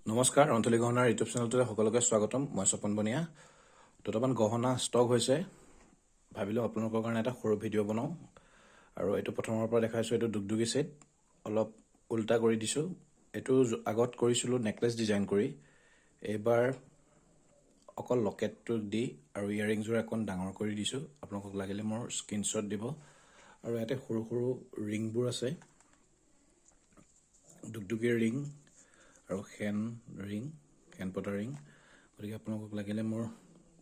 নমস্কাৰ ৰন্থলি গহনাৰ ইউটিউব চেনেলটোতে সকলোকে স্বাগতম। মই স্বপন বনিয়া। দুটামান গহনা ষ্টক হৈছে, ভাবিলোঁ আপোনালোকৰ কাৰণে এটা সৰু ভিডিঅ' বনাওঁ। আৰু এইটো প্ৰথমৰ পৰা দেখাইছোঁ, এইটো দুগদুগী ছেট, অলপ উল্টা কৰি দিছোঁ। এইটো আগত কৰিছিলোঁ নেকলেছ ডিজাইন কৰি, এইবাৰ অকল লকেটটো দি আৰু ইয়েৰিংযোৰ অকণ ডাঙৰ কৰি দিছোঁ। আপোনালোকক লাগিলে মোৰ স্ক্ৰীনশ্বট দিব। আৰু ইয়াতে সৰু সৰু ৰিংবোৰ আছে, দুগদুগীৰ ৰিং আৰু খেন পতা ৰিং। গতিকে আপোনালোকক লাগিলে মোৰ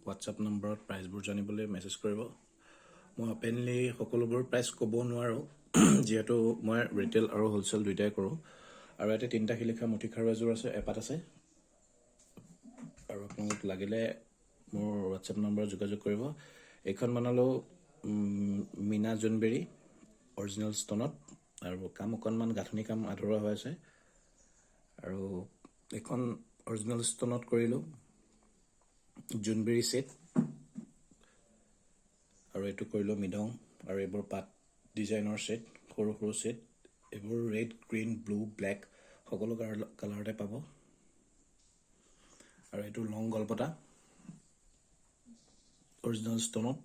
হোৱাটছআপ নম্বৰত প্ৰাইচবোৰ জানিবলৈ মেছেজ কৰিব। মই অপেনলি সকলোবোৰ প্ৰাইচ ক'ব নোৱাৰোঁ, যিহেতু মই ৰিটেইল আৰু হোলচেল দুয়োটাই কৰোঁ। আৰু ইয়াতে 3টা শিলিখা মুঠি খাৰু এযোৰ আছে, এপাত আছে। আৰু আপোনালোকক লাগিলে মোৰ হোৱাটছআপ নম্বৰত যোগাযোগ কৰিব। এইখন বনালোঁ মীনা জোনবেৰী অৰিজিনেল ষ্টনত, আৰু কাম অকণমান গাঁথনি কাম আধৰুৱা হৈ আছে। আৰু এইখন অৰিজিনেল ষ্টনত কৰিলোঁ জোনবেৰী ছেট, আৰু এইটো কৰিলোঁ মৃদং। আৰু এইবোৰ পাত ডিজাইনৰ ছেট, সৰু সৰু ছেট। এইবোৰ ৰেড, গ্ৰীণ, ব্লু, ব্লেক সকলো কালাৰতে পাব। আৰু এইটো লং গলপতা অৰিজিনেল ষ্টনত।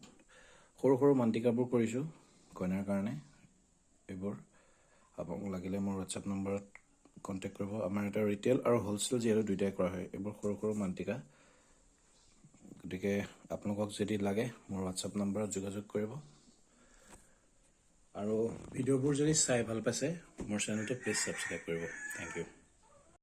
সৰু সৰু মান্তিকাবোৰ কৰিছোঁ কইনাৰ কাৰণে। এইবোৰ আপোনালোক লাগিলে মোৰ হোৱাটছআপ নম্বৰত কণ্টেক্ট কৰিব। আমাৰ এটা ৰিটেইল আৰু হোলচেল যিহেতু দুয়োটাই কৰা হয়, এইবোৰ সৰু সৰু মান্তিকা। গতিকে আপোনালোকক যদি লাগে মোৰ হোৱাটছআপ নম্বৰত যোগাযোগ কৰিব। আৰু ভিডিঅ'বোৰ যদি চাই ভাল পাইছে মোৰ চেনেলটো প্লিজ ছাবস্ক্ৰাইব কৰিব। Thank U.